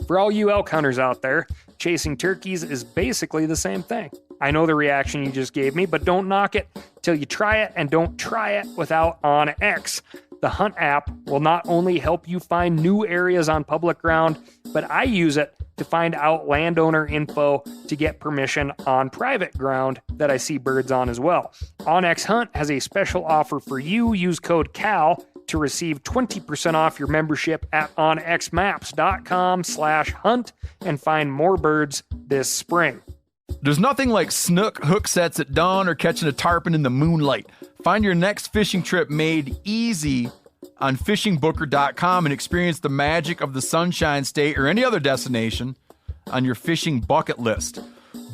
For all you elk hunters out there, chasing turkeys is basically the same thing. I know the reaction you just gave me, but don't knock it till you try it, and don't try it without OnX. The Hunt app will not only help you find new areas on public ground, but I use it to find out landowner info to get permission on private ground that I see birds on as well. OnX Hunt has a special offer for you. Use code CAL to receive 20% off your membership at onxmaps.com/hunt and find more birds this spring. There's nothing like snook hook sets at dawn or catching a tarpon in the moonlight. Find your next fishing trip made easy on fishingbooker.com and experience the magic of the Sunshine State or any other destination on your fishing bucket list.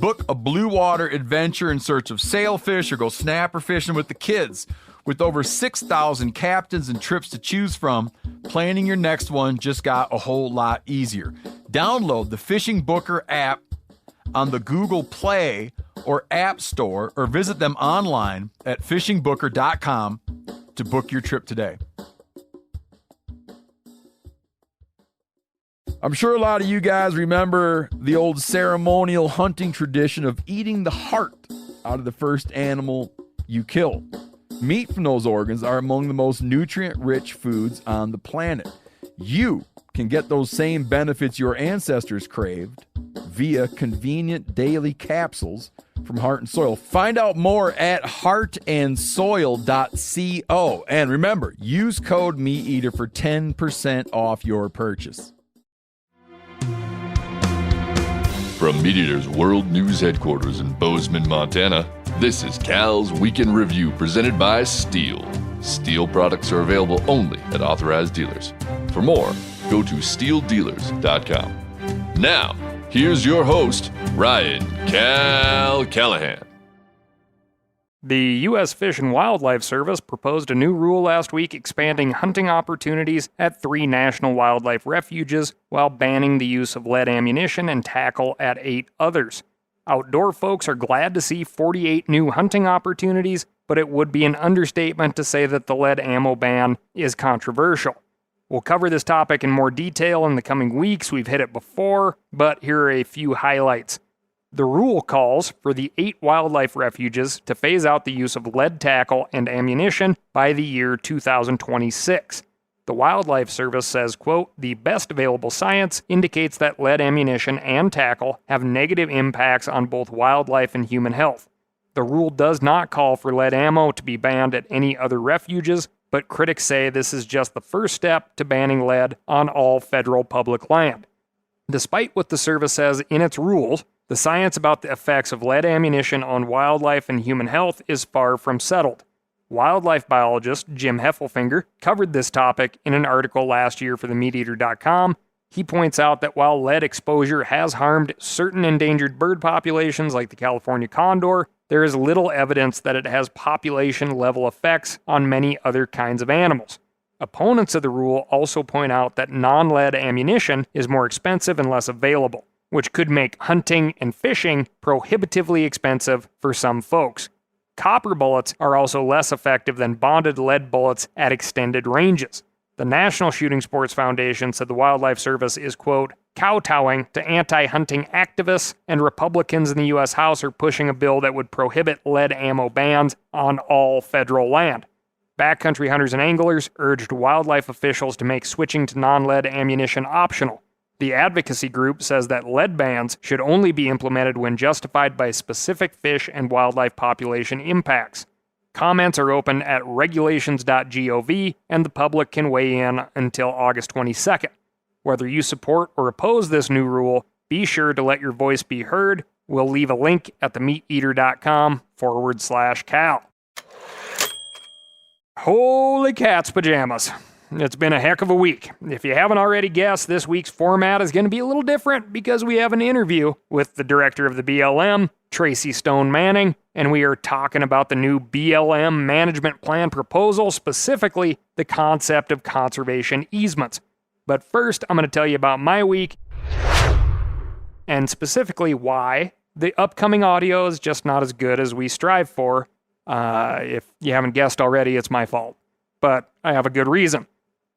Book a blue water adventure in search of sailfish or go snapper fishing with the kids. With over 6,000 captains and trips to choose from, planning your next one just got a whole lot easier. Download the Fishing Booker app on the Google Play or App Store, or visit them online at fishingbooker.com to book your trip today. I'm sure a lot of you guys remember the old ceremonial hunting tradition of eating the heart out of the first animal you kill. Meat from those organs are among the most nutrient-rich foods on the planet. You can get those same benefits your ancestors craved via convenient daily capsules from Heart and Soil. Find out more at heartandsoil.co. And remember, use code MeatEater for 10% off your purchase. From MeatEater's World News Headquarters in Bozeman, Montana, this is Cal's Weekend Review presented by Steel. Steel products are available only at authorized dealers. For more, go to steeldealers.com. Now, here's your host, Ryan Cal Callahan. The U.S. Fish and Wildlife Service proposed a new rule last week expanding hunting opportunities at 3 national wildlife refuges while banning the use of lead ammunition and tackle at 8 others. Outdoor folks are glad to see 48 new hunting opportunities, but it would be an understatement to say that the lead ammo ban is controversial. We'll cover this topic in more detail in the coming weeks. We've hit it before, but here are a few highlights. The rule calls for the 8 wildlife refuges to phase out the use of lead tackle and ammunition by the year 2026. The Wildlife Service says, quote, "The best available science indicates that lead ammunition and tackle have negative impacts on both wildlife and human health. The rule does not call for lead ammo to be banned at any other refuges, but critics say this is just the first step to banning lead on all federal public land." Despite what the service says in its rules, the science about the effects of lead ammunition on wildlife and human health is far from settled. Wildlife biologist Jim Heffelfinger covered this topic in an article last year for themeateater.com. He points out that while lead exposure has harmed certain endangered bird populations like the California condor, there is little evidence that it has population-level effects on many other kinds of animals. Opponents of the rule also point out that non-lead ammunition is more expensive and less available, which could make hunting and fishing prohibitively expensive for some folks. Copper bullets are also less effective than bonded lead bullets at extended ranges. The National Shooting Sports Foundation said the Wildlife Service is, quote, "kowtowing to anti-hunting activists, and Republicans in the U.S. House are pushing a bill that would prohibit lead ammo bans on all federal land." Backcountry hunters and anglers urged wildlife officials to make switching to non-lead ammunition optional. The advocacy group says that lead bans should only be implemented when justified by specific fish and wildlife population impacts. Comments are open at regulations.gov, and the public can weigh in until August 22nd. Whether you support or oppose this new rule, be sure to let your voice be heard. We'll leave a link at themeateater.com/Cal. Holy cat's pajamas. It's been a heck of a week. If you haven't already guessed, this week's format is going to be a little different because we have an interview with the director of the BLM, Tracy Stone Manning, and we are talking about the new BLM management plan proposal, specifically the concept of conservation easements. But first, I'm going to tell you about my week, and specifically why the upcoming audio is just not as good as we strive for. If you haven't guessed already, it's my fault. But I have a good reason.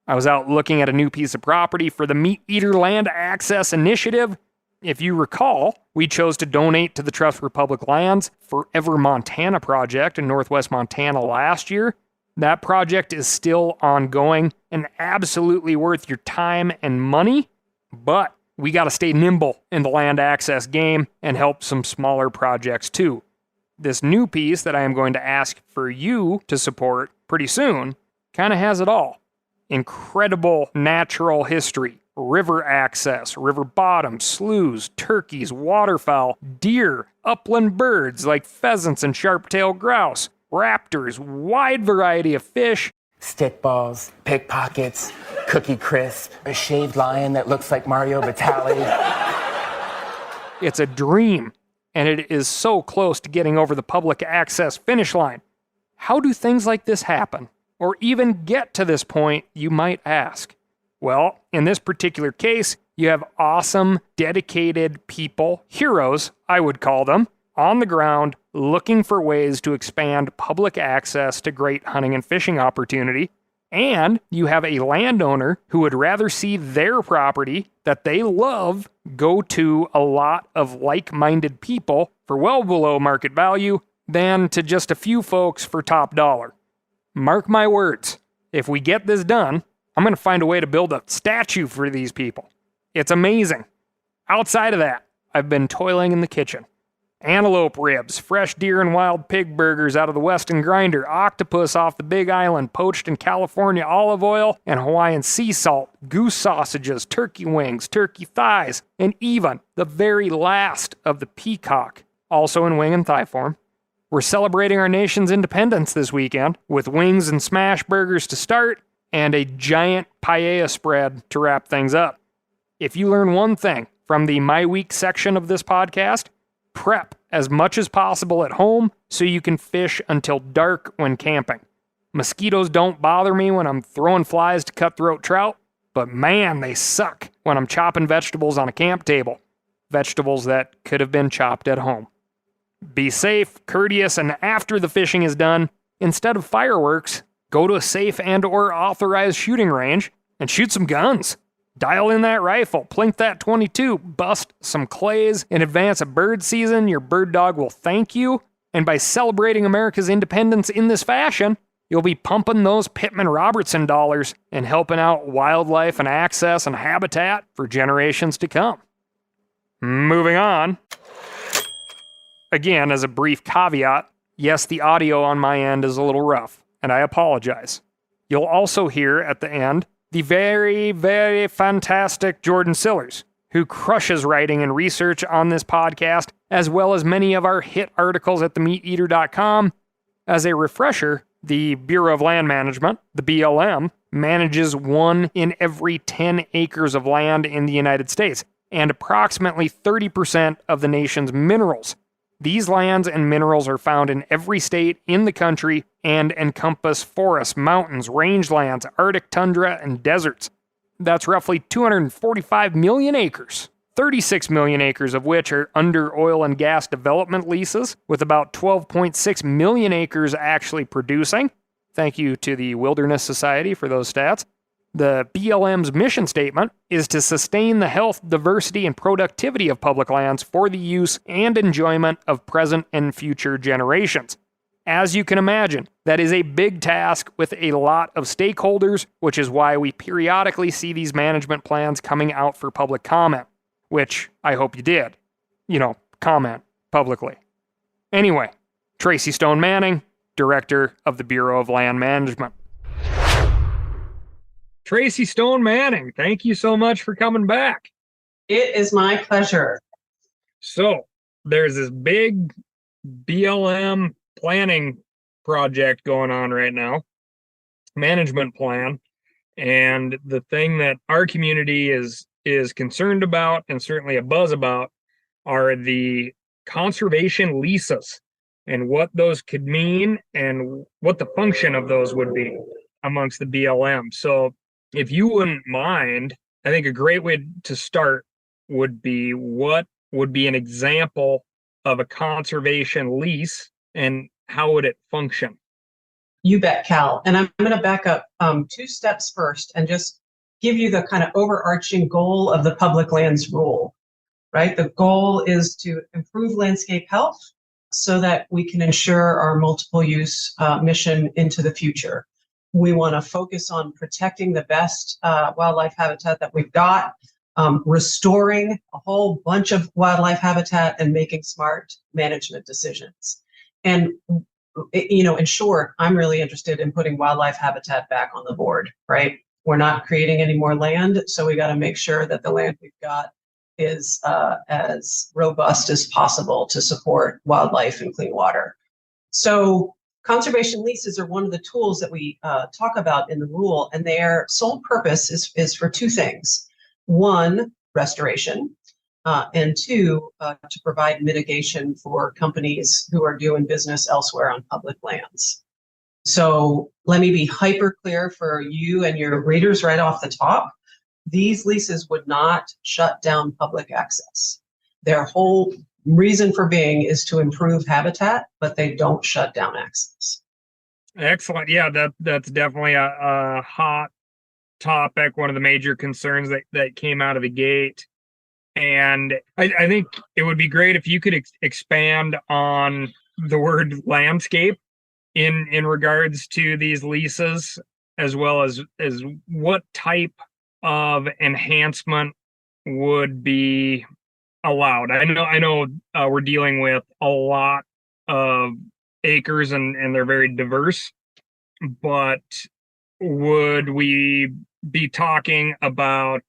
I was out looking at a new piece of property for the Meat Eater Land Access Initiative. If you recall, we chose to donate to the Trust for Public Lands Forever Montana project in northwest Montana last year. That project is still ongoing and absolutely worth your time and money, but we got to stay nimble in the land access game and help some smaller projects too. This new piece that I am going to ask for you to support pretty soon kind of has it all. Incredible natural history, river access, river bottoms, sloughs, turkeys, waterfowl, deer, upland birds like pheasants and sharp-tailed grouse, raptors, wide variety of fish, stickballs, pickpockets, Cookie Crisp, a shaved lion that looks like Mario Batali. It's a dream, and it is so close to getting over the public access finish line. How do things like this happen? Or even get to this point, you might ask. Well, in this particular case, you have awesome, dedicated people, heroes, I would call them, on the ground looking for ways to expand public access to great hunting and fishing opportunity. And you have a landowner who would rather see their property that they love go to a lot of like-minded people for well below market value than to just a few folks for top dollar. Mark my words, if we get this done, I'm going to find a way to build a statue for these people. It's amazing. Outside of that, I've been toiling in the kitchen. Antelope ribs, fresh deer and wild pig burgers out of the Weston grinder, octopus off the Big Island, poached in California olive oil and Hawaiian sea salt, goose sausages, turkey wings, turkey thighs, and even the very last of the peacock, also in wing and thigh form. We're celebrating our nation's independence this weekend with wings and smash burgers to start and a giant paella spread to wrap things up. If you learn one thing from the My Week section of this podcast, prep as much as possible at home so you can fish until dark when camping. Mosquitoes don't bother me when I'm throwing flies to cutthroat trout, but man, they suck when I'm chopping vegetables on a camp table. Vegetables that could have been chopped at home. Be safe, courteous, and after the fishing is done, instead of fireworks, go to a safe and/or authorized shooting range and shoot some guns. Dial in that rifle, plink that .22, bust some clays in advance of bird season. Your bird dog will thank you. And by celebrating America's independence in this fashion, you'll be pumping those Pittman Robertson dollars and helping out wildlife and access and habitat for generations to come. Moving on. Again, as a brief caveat, yes, the audio on my end is a little rough, and I apologize. You'll also hear at the end the very, very fantastic Jordan Sillars, who crushes writing and research on this podcast, as well as many of our hit articles at themeateater.com. As a refresher, the Bureau of Land Management, the BLM, manages 1 in every 10 acres of land in the United States, and approximately 30% of the nation's minerals. These lands and minerals are found in every state in the country and encompass forests, mountains, rangelands, Arctic tundra, and deserts. That's roughly 245 million acres, 36 million acres of which are under oil and gas development leases, with about 12.6 million acres actually producing. Thank you to the Wilderness Society for those stats. The BLM's mission statement is to sustain the health, diversity, and productivity of public lands for the use and enjoyment of present and future generations. As you can imagine, that is a big task with a lot of stakeholders, which is why we periodically see these management plans coming out for public comment, which I hope you did. Comment publicly. Anyway, Tracy Stone Manning, Director of the Bureau of Land Management. Tracy Stone Manning, thank you so much for coming back. It is my pleasure. So, there's this big BLM planning project going on right now, management plan, and the thing that our community is concerned about and certainly a buzz about are the conservation leases and what those could mean and what the function of those would be amongst the BLM. So, if you wouldn't mind, I think a great way to start would be what would be an example of a conservation lease and how would it function? You bet, Cal. And I'm going to back up 2 steps first and just give you the kind of overarching goal of the public lands rule, right? The goal is to improve landscape health so that we can ensure our multiple use mission into the future. We want to focus on protecting the best wildlife habitat that we've got, restoring a whole bunch of wildlife habitat, and making smart management decisions. And in short, I'm really interested in putting wildlife habitat back on the board, right? We're not creating any more land, so we got to make sure that the land we've got is as robust as possible to support wildlife and clean water. So conservation leases are one of the tools that we talk about in the rule, and their sole purpose is for 2 things. 1, restoration, and 2, to provide mitigation for companies who are doing business elsewhere on public lands. So let me be hyper clear for you and your readers right off the top. These leases would not shut down public access. Their whole reason for being is to improve habitat, but they don't shut down access. Excellent. Yeah, that's definitely a hot topic, one of the major concerns that came out of the gate. And I think it would be great if you could expand on the word landscape in regards to these leases, as well as what type of enhancement would be allowed. I know we're dealing with a lot of acres and they're very diverse, but would we be talking about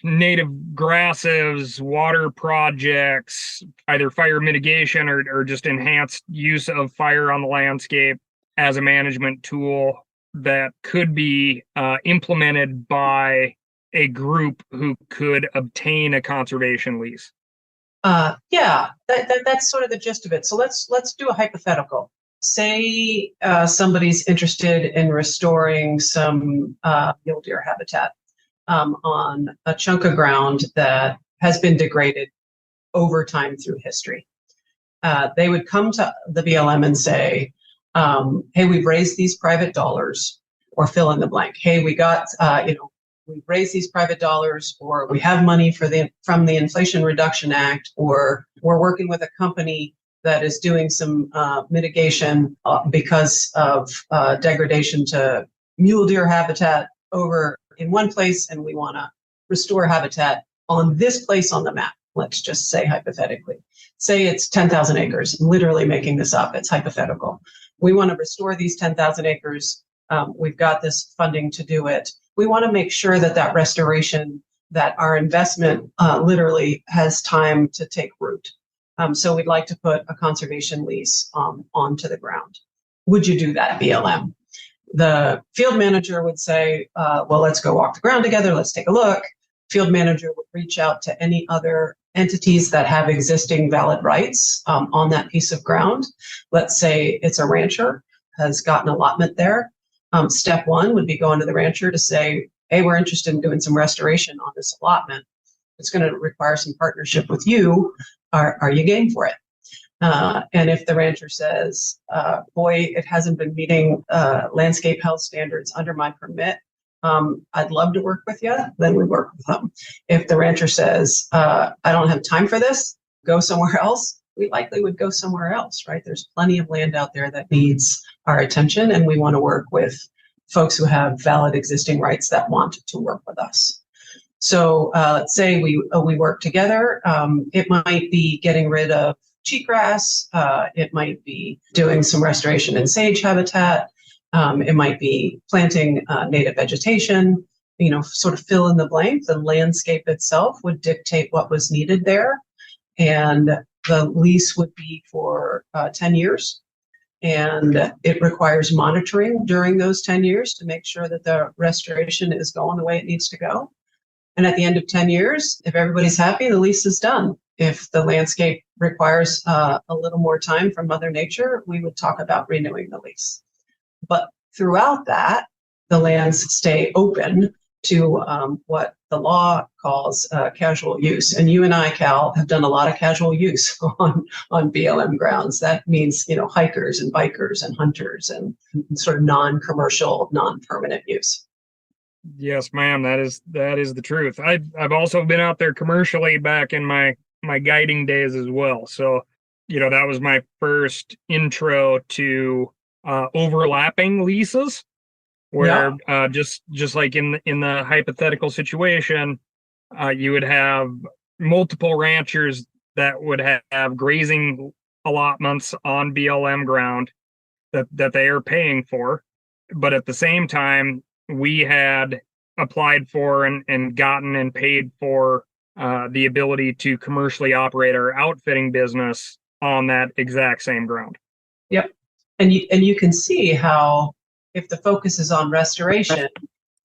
native grasses, water projects, either fire mitigation or just enhanced use of fire on the landscape as a management tool that could be implemented by a group who could obtain a conservation lease? Yeah, that's sort of the gist of it. So let's do a hypothetical. Say somebody's interested in restoring some mule deer habitat on a chunk of ground that has been degraded over time through history. They would come to the BLM and say, hey, we've raised these private dollars, or fill in the blank. Hey, we got, we've raised these private dollars, or we have money from the Inflation Reduction Act, or we're working with a company that is doing some mitigation because of degradation to mule deer habitat over in one place, and we want to restore habitat on this place on the map. Let's just say hypothetically. Say it's 10,000 acres, I'm literally making this up, it's hypothetical. We want to restore these 10,000 acres. We've got this funding to do it. We want to make sure that restoration, that our investment literally has time to take root. So we'd like to put a conservation lease onto the ground. Would you do that, BLM? The field manager would say, well, let's go walk the ground together. Let's take a look. Field manager would reach out to any other entities that have existing valid rights on that piece of ground. Let's say it's a rancher, has got an allotment there. Step 1 would be going to the rancher to say, hey, we're interested in doing some restoration on this allotment. It's going to require some partnership with you. Are you game for it? And if the rancher says, boy, it hasn't been meeting landscape health standards under my permit, I'd love to work with you, then we work with them. If the rancher says, I don't have time for this, go somewhere else, we likely would go somewhere else, right? There's plenty of land out there that needs our attention, and we want to work with folks who have valid existing rights that want to work with us. So let's say we work together. It might be getting rid of cheatgrass. It might be doing some restoration in sage habitat. It might be planting native vegetation, sort of fill in the blank. The landscape itself would dictate what was needed there. And the lease would be for 10 years. And it requires monitoring during those 10 years to make sure that the restoration is going the way it needs to go. And at the end of 10 years, if everybody's happy, the lease is done. If the landscape requires a little more time from Mother Nature, we would talk about renewing the lease. But throughout that, the lands stay open to what the law calls casual use. And you and I, Cal, have done a lot of casual use on BLM grounds. That means, hikers and bikers and hunters and sort of non-commercial, non-permanent use. Yes, ma'am. That is the truth. I've also been out there commercially back in my guiding days as well. So, that was my first intro to overlapping leases, where just like in the hypothetical situation, you would have multiple ranchers that would have grazing allotments on BLM ground that they are paying for, but at the same time, we had applied for and gotten and paid for the ability to commercially operate our outfitting business on that exact same ground. Yep. And you can see how, if the focus is on restoration,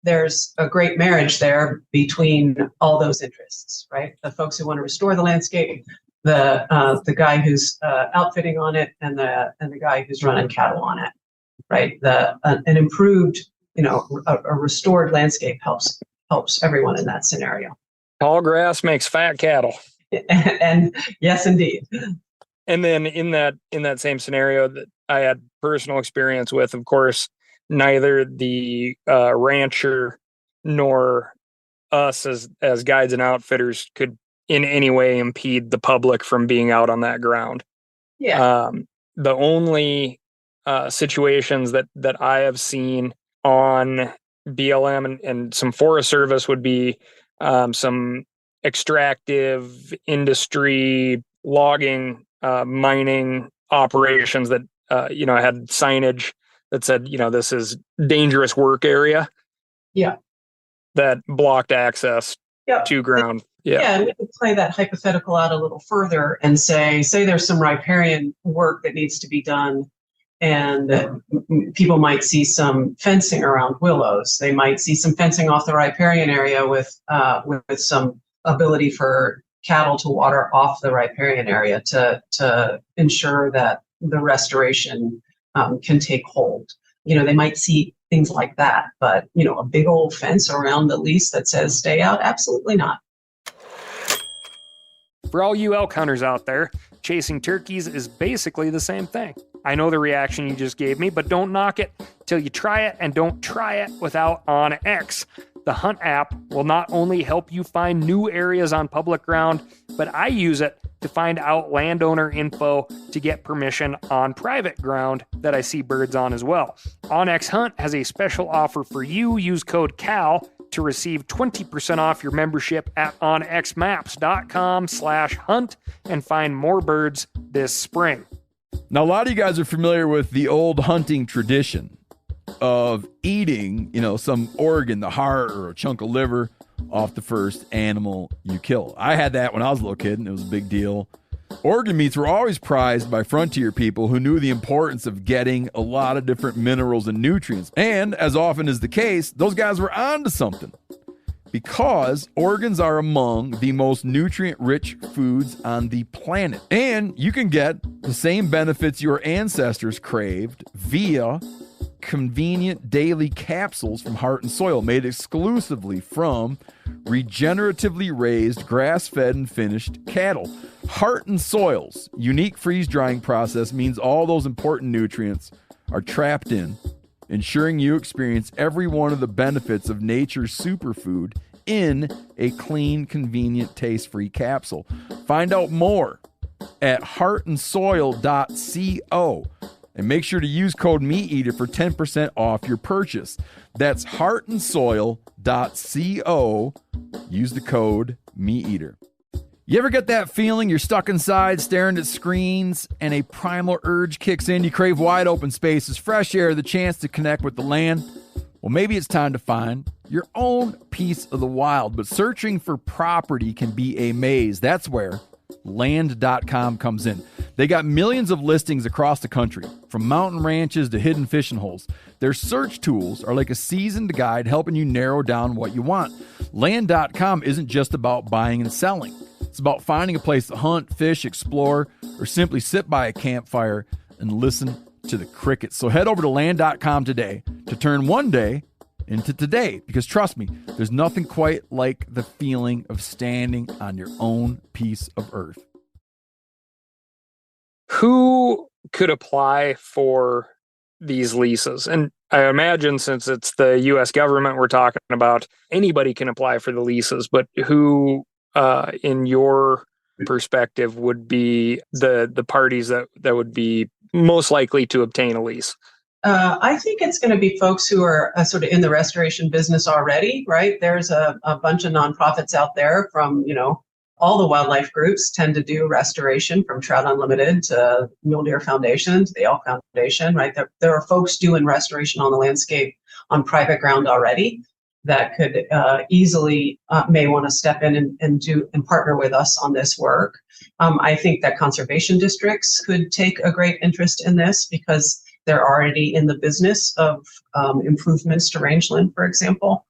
there's a great marriage there between all those interests, right? The folks who want to restore the landscape, the guy who's outfitting on it, and the guy who's running cattle on it, right? An improved, a restored landscape helps everyone in that scenario. Tall grass makes fat cattle. And yes, indeed. And then in that same scenario that I had personal experience with, of course, neither the rancher nor us as guides and outfitters could in any way impede the public from being out on that ground. Yeah. The only situations that I have seen on BLM and some Forest Service would be some extractive industry, logging, mining operations that had signage that said, this is dangerous work area. Yeah. That blocked access to ground. Yeah, and we could play that hypothetical out a little further and say there's some riparian work that needs to be done, and people might see some fencing around willows. They might see some fencing off the riparian area with some ability for cattle to water off the riparian area to ensure that the restoration can take hold. They might see things like that, but a big old fence around the lease that says stay out, absolutely not. For all you elk hunters out there, chasing turkeys is basically the same thing. I know the reaction you just gave me, but don't knock it till you try it, and don't try it without OnX. The Hunt app will not only help you find new areas on public ground, but I use it to find out landowner info to get permission on private ground that I see birds on as well. OnX Hunt has a special offer for you. Use code CAL to receive 20% off your membership at onxmaps.com/hunt and find more birds this spring. Now, a lot of you guys are familiar with the old hunting tradition of eating, some organ, the heart or a chunk of liver off the first animal you kill. I had that when I was a little kid, and it was a big deal. Organ meats were always prized by frontier people who knew the importance of getting a lot of different minerals and nutrients. And as often is the case, those guys were onto something, because organs are among the most nutrient-rich foods on the planet. And you can get the same benefits your ancestors craved via convenient daily capsules from Heart and Soil, made exclusively from regeneratively raised, grass-fed, and finished cattle. Heart and Soil's unique freeze-drying process means all those important nutrients are trapped in, ensuring you experience every one of the benefits of nature's superfood in a clean, convenient, taste-free capsule. Find out more at heartandsoil.co. And make sure to use code MeatEater for 10% off your purchase. That's heartandsoil.co. Use the code MeatEater. You ever get that feeling you're stuck inside staring at screens and a primal urge kicks in? You crave wide open spaces, fresh air, the chance to connect with the land? Well, maybe it's time to find your own piece of the wild. But searching for property can be a maze. That's where Land.com comes in. They got millions of listings across the country, from mountain ranches to hidden fishing holes. Their search tools are like a seasoned guide helping you narrow down what you want. Land.com isn't just about buying and selling. It's about finding a place to hunt, fish, explore, or simply sit by a campfire and listen to the crickets. So head over to Land.com today to turn one day into today, because trust me, there's nothing quite like the feeling of standing on your own piece of earth. Who could apply for these leases? And I imagine, since it's the U.S. government we're talking about, anybody can apply for the leases, but who, in your perspective, would be the parties that would be most likely to obtain a lease? I think it's going to be folks who are sort of in the restoration business already, right? There's a bunch of nonprofits out there from, all the wildlife groups tend to do restoration, from Trout Unlimited to Mule Deer Foundation to the Elk Foundation, right? There are folks doing restoration on the landscape on private ground already that could easily may want to step in and partner with us on this work. I think that conservation districts could take a great interest in this because they're already in the business of improvements to rangeland, for example.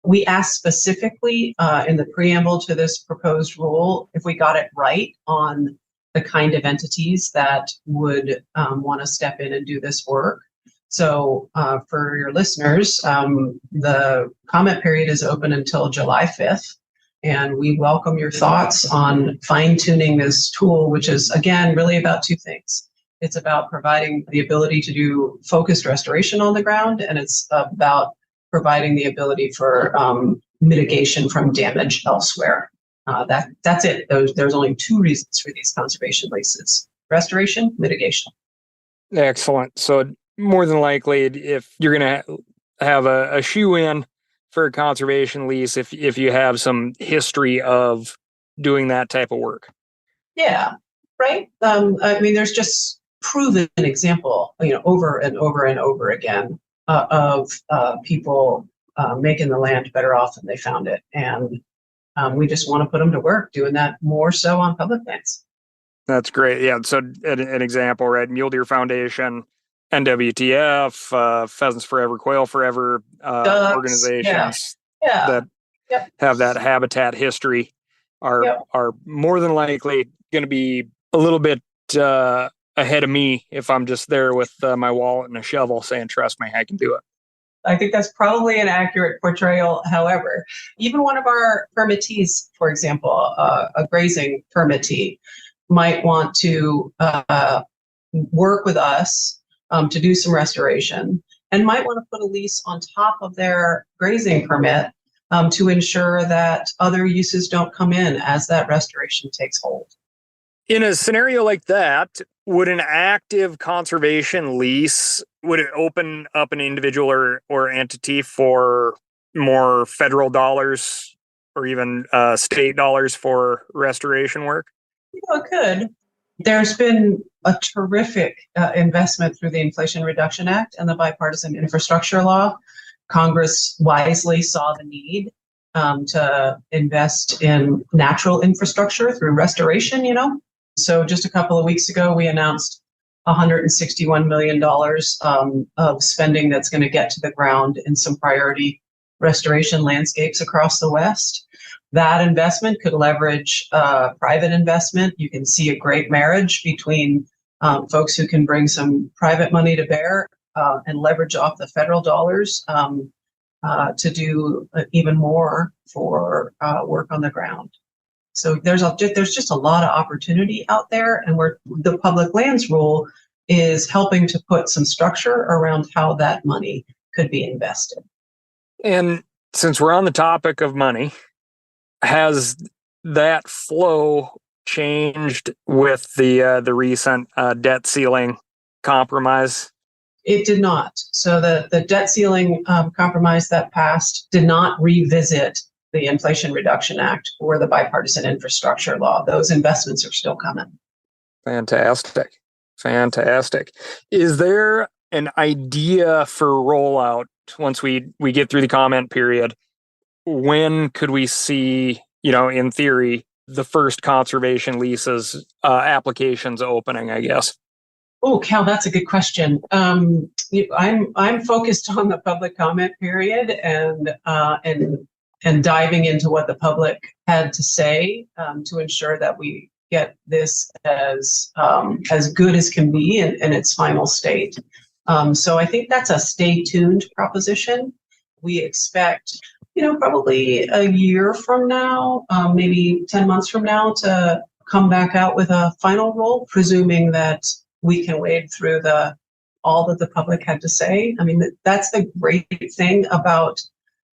We asked specifically in the preamble to this proposed rule if we got it right on the kind of entities that would want to step in and do this work. So for your listeners, the comment period is open until July 5th, and we welcome your thoughts on fine-tuning this tool, which is, again, really about two things. It's about providing the ability to do focused restoration on the ground, and it's about providing the ability for mitigation from damage elsewhere. That's it. There's only two reasons for these conservation leases: restoration, mitigation. Excellent. So more than likely, if you're going to have a shoe-in for a conservation lease, if you have some history of doing that type of work. Yeah, right. I mean, there's just proven example, over and over and over again, of people making the land better off than they found it. And we just want to put them to work doing that more so on public lands. That's great. Yeah. So an example, right? Mule Deer Foundation, NWTF, Pheasants Forever, Quail Forever, organizations that have that habitat history are more than likely going to be a little bit ahead of me if I'm just there with my wallet and a shovel saying, trust me, I can do it. I think that's probably an accurate portrayal. However, even one of our permittees, for example, a grazing permittee, might want to work with us to do some restoration, and might want to put a lease on top of their grazing permit to ensure that other uses don't come in as that restoration takes hold. In a scenario like that, would an active conservation lease, would it open up an individual or entity for more federal dollars or even state dollars for restoration work? It could. There's been a terrific investment through the Inflation Reduction Act and the Bipartisan Infrastructure Law. Congress wisely saw the need to invest in natural infrastructure through restoration, So just a couple of weeks ago, we announced $161 million of spending that's going to get to the ground in some priority restoration landscapes across the West. That investment could leverage private investment. You can see a great marriage between folks who can bring some private money to bear and leverage off the federal dollars to do even more for work on the ground. So there's just a lot of opportunity out there, and the public lands rule is helping to put some structure around how that money could be invested. And since we're on the topic of money, has that flow changed with the recent debt ceiling compromise? It did not. So the debt ceiling compromise that passed did not revisit the Inflation Reduction Act or the Bipartisan Infrastructure Law. Those investments are still coming. Fantastic. Is there an idea for rollout once we get through the comment period? When could we see, in theory, the first conservation leases applications opening, I guess? Oh, Cal, that's a good question. I'm focused on the public comment period and diving into what the public had to say to ensure that we get this as good as can be in its final state. So I think that's a stay tuned proposition. we expect, probably a year from now, maybe 10 months from now, to come back out with a final rule, presuming that we can wade through all that the public had to say. I mean, that's the great thing about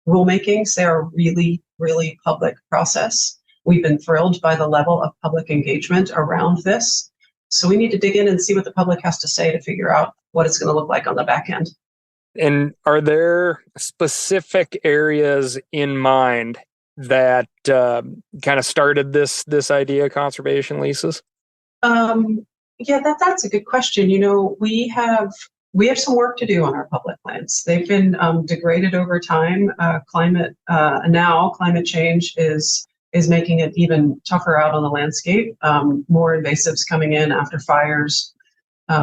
rulemakings. They're a really, really public process. We've been thrilled by the level of public engagement around this. So we need to dig in and see what the public has to say to figure out what it's going to look like on the back end. And are there specific areas in mind that kind of started this idea of conservation leases? Yeah, that's a good question. We have some work to do on our public lands. They've been degraded over time. Climate change is making it even tougher out on the landscape. More invasives coming in after fires.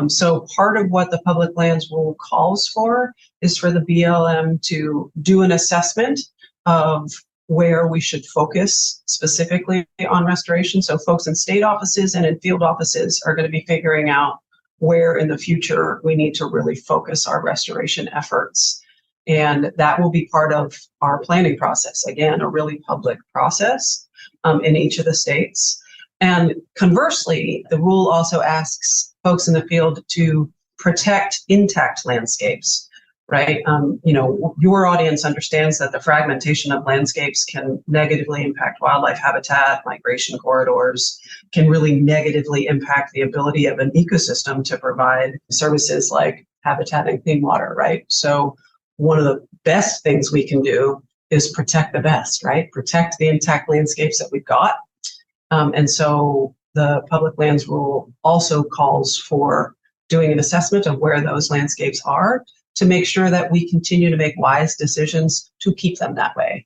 So part of what the public lands rule calls for is for the BLM to do an assessment of where we should focus specifically on restoration. So folks in state offices and in field offices are going to be figuring out where in the future we need to really focus our restoration efforts. And that will be part of our planning process. Again, a really public process in each of the states. And conversely, the rule also asks folks in the field to protect intact landscapes, right? Your audience understands that the fragmentation of landscapes can negatively impact wildlife habitat, migration corridors, can really negatively impact the ability of an ecosystem to provide services like habitat and clean water, right? So one of the best things we can do is protect the best, right? Protect the intact landscapes that we've got. And so the public lands rule also calls for doing an assessment of where those landscapes are to make sure that we continue to make wise decisions to keep them that way.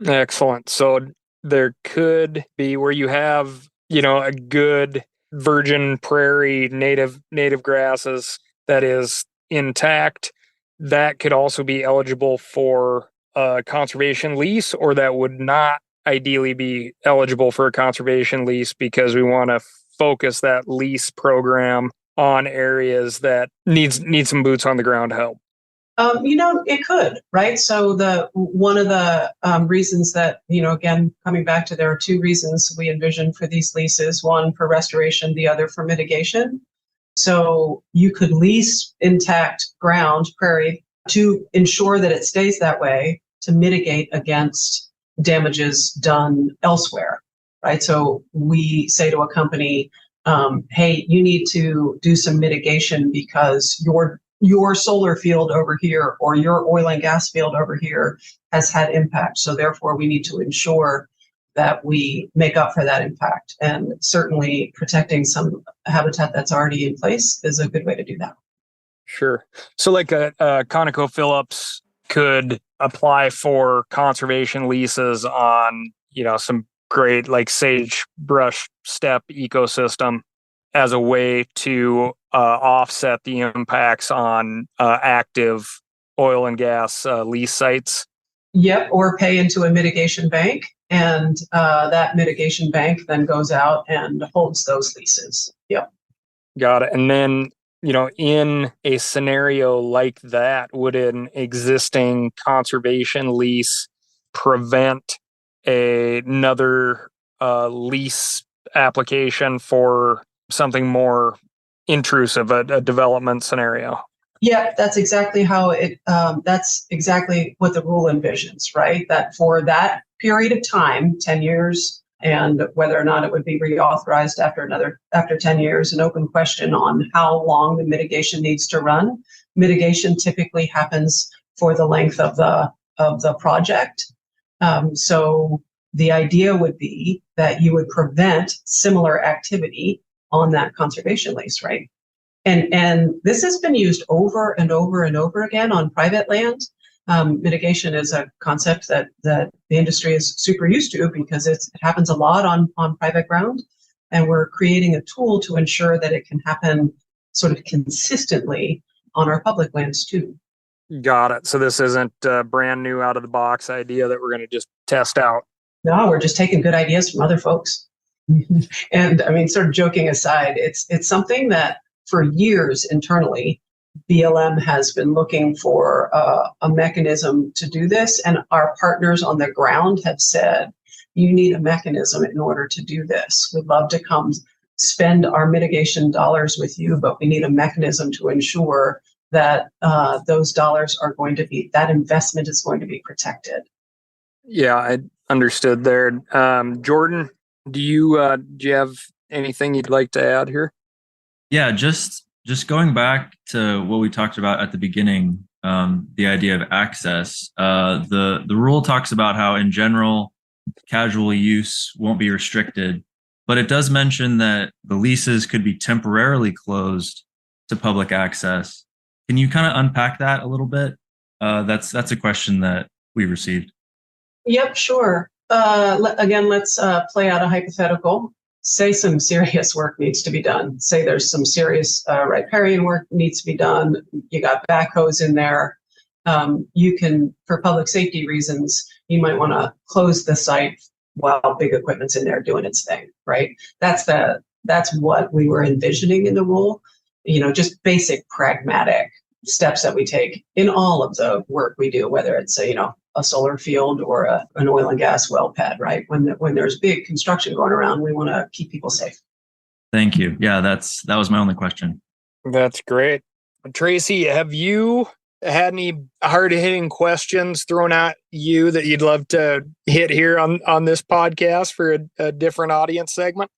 Excellent. So there could be where you have, a good virgin prairie, native grasses that is intact, that could also be eligible for a conservation lease, or that would not ideally be eligible for a conservation lease because we want to focus that lease program on areas that need some boots on the ground help. It could, right? So one of the reasons that, again, coming back to, there are two reasons we envision for these leases, one for restoration, the other for mitigation. So you could lease intact ground, prairie, to ensure that it stays that way, to mitigate against damages done elsewhere, right? So we say to a company, hey, you need to do some mitigation because your solar field over here or your oil and gas field over here has had impact. So therefore, we need to ensure that we make up for that impact. And certainly protecting some habitat that's already in place is a good way to do that. Sure. So like a ConocoPhillips could apply for conservation leases on, some great like sagebrush steppe ecosystem as a way to offset the impacts on active oil and gas lease sites. Yep, or pay into a mitigation bank, and that mitigation bank then goes out and holds those leases. Yep. Got it. And then, in a scenario like that, would an existing conservation lease prevent another lease application for something more intrusive, a development scenario? Yeah, that's exactly how that's exactly what the rule envisions, right? That for that period of time, 10 years, and whether or not it would be reauthorized after 10 years, an open question on how long the mitigation needs to run. Mitigation typically happens for the length of the project. So the idea would be that you would prevent similar activity on that conservation lease, right? And this has been used over and over and over again on private land. Mitigation is a concept that the industry is super used to because it happens a lot on private ground. And we're creating a tool to ensure that it can happen sort of consistently on our public lands too. Got it. So this isn't a brand new out of the box idea that we're going to just test out. No, we're just taking good ideas from other folks. And I mean, sort of joking aside, it's something that for years internally, BLM has been looking for a mechanism to do this, and our partners on the ground have said, you need a mechanism in order to do this. We'd love to come spend our mitigation dollars with you, but we need a mechanism to ensure that those dollars are going to be, that investment is going to be protected. Yeah, I understood there. Jordan, do you have anything you'd like to add here? Yeah, just going back to what we talked about at the beginning, the idea of access. The rule talks about how, in general, casual use won't be restricted, but it does mention that the leases could be temporarily closed to public access. Can you kind of unpack that a little bit? That's a question that we received. Yep, sure. Again, let's play out a hypothetical. Say some serious work needs to be done. Say there's some serious riparian work needs to be done. You got backhoes in there. You can, for public safety reasons, you might want to close the site while big equipment's in there doing its thing, right? That's what we were envisioning in the rule. Just basic pragmatic steps that we take in all of the work we do, whether it's a solar field or an oil and gas well pad, right? When there's big construction going around, we want to keep people safe. Thank you. Yeah, that was my only question. That's great. Tracy, have you had any hard-hitting questions thrown at you that you'd love to hit here on this podcast for a different audience segment?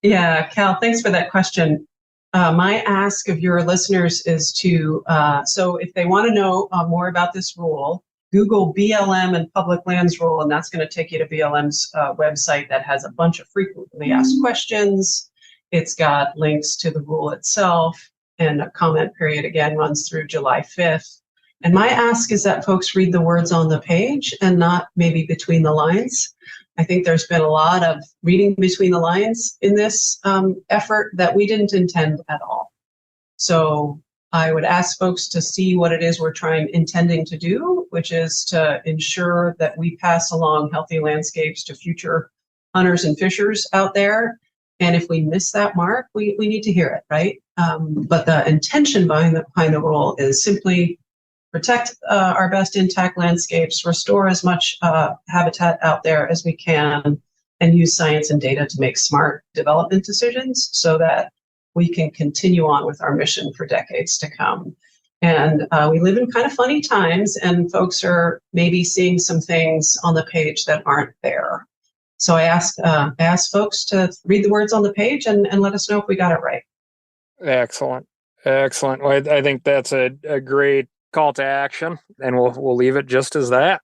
Yeah, Cal, thanks for that question. My ask of your listeners is to, so if they want to know more about this rule, Google BLM and public lands rule, and that's going to take you to BLM's website that has a bunch of frequently asked questions. It's got links to the rule itself, and a comment period again runs through July 5th. And my ask is that folks read the words on the page and not maybe between the lines. I think there's been a lot of reading between the lines in this effort that we didn't intend at all. So I would ask folks to see what it is we're intending to do, which is to ensure that we pass along healthy landscapes to future hunters and fishers out there. And if we miss that mark, we need to hear it, right? But the intention behind the rule is simply protect our best intact landscapes, restore as much habitat out there as we can, and use science and data to make smart development decisions so that we can continue on with our mission for decades to come. And we live in kind of funny times, and folks are maybe seeing some things on the page that aren't there. So I ask folks to read the words on the page and let us know if we got it right. Excellent. Well, I think that's a great call to action, and we'll leave it just as that.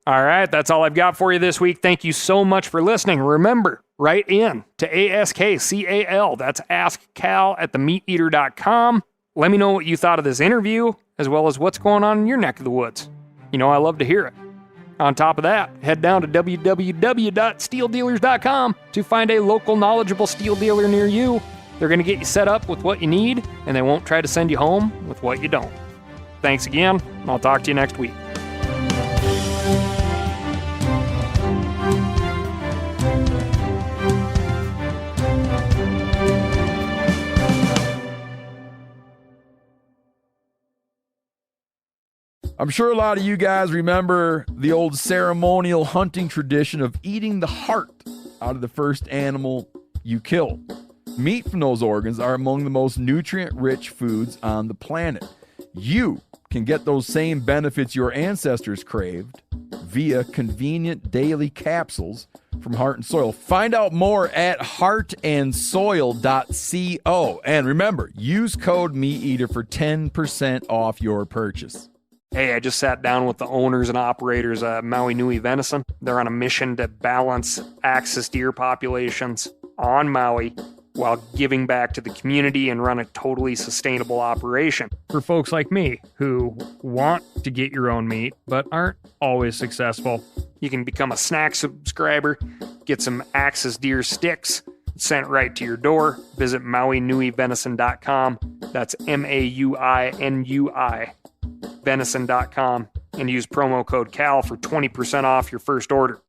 All right, that's all I've got for you this week. Thank you so much for listening. Remember, write in to ASKCAL. That's askcal@themeateater.com. Let me know what you thought of this interview, as well as what's going on in your neck of the woods. I love to hear it. On top of that, head down to www.steeldealers.com to find a local knowledgeable steel dealer near you. They're going to get you set up with what you need, and they won't try to send you home with what you don't. Thanks again, and I'll talk to you next week. I'm sure a lot of you guys remember the old ceremonial hunting tradition of eating the heart out of the first animal you kill. Meat from those organs are among the most nutrient-rich foods on the planet. You can get those same benefits your ancestors craved via convenient daily capsules from Heart and Soil. Find out more at heartandsoil.co. And remember, use code MeatEater for 10% off your purchase. Hey, I just sat down with the owners and operators of Maui Nui Venison. They're on a mission to balance axis deer populations on Maui while giving back to the community and run a totally sustainable operation. For folks like me who want to get your own meat but aren't always successful, you can become a snack subscriber, get some axis deer sticks sent right to your door. Visit MauiNuiVenison.com. That's MAUINUI. venison.com and use promo code CAL for 20% off your first order.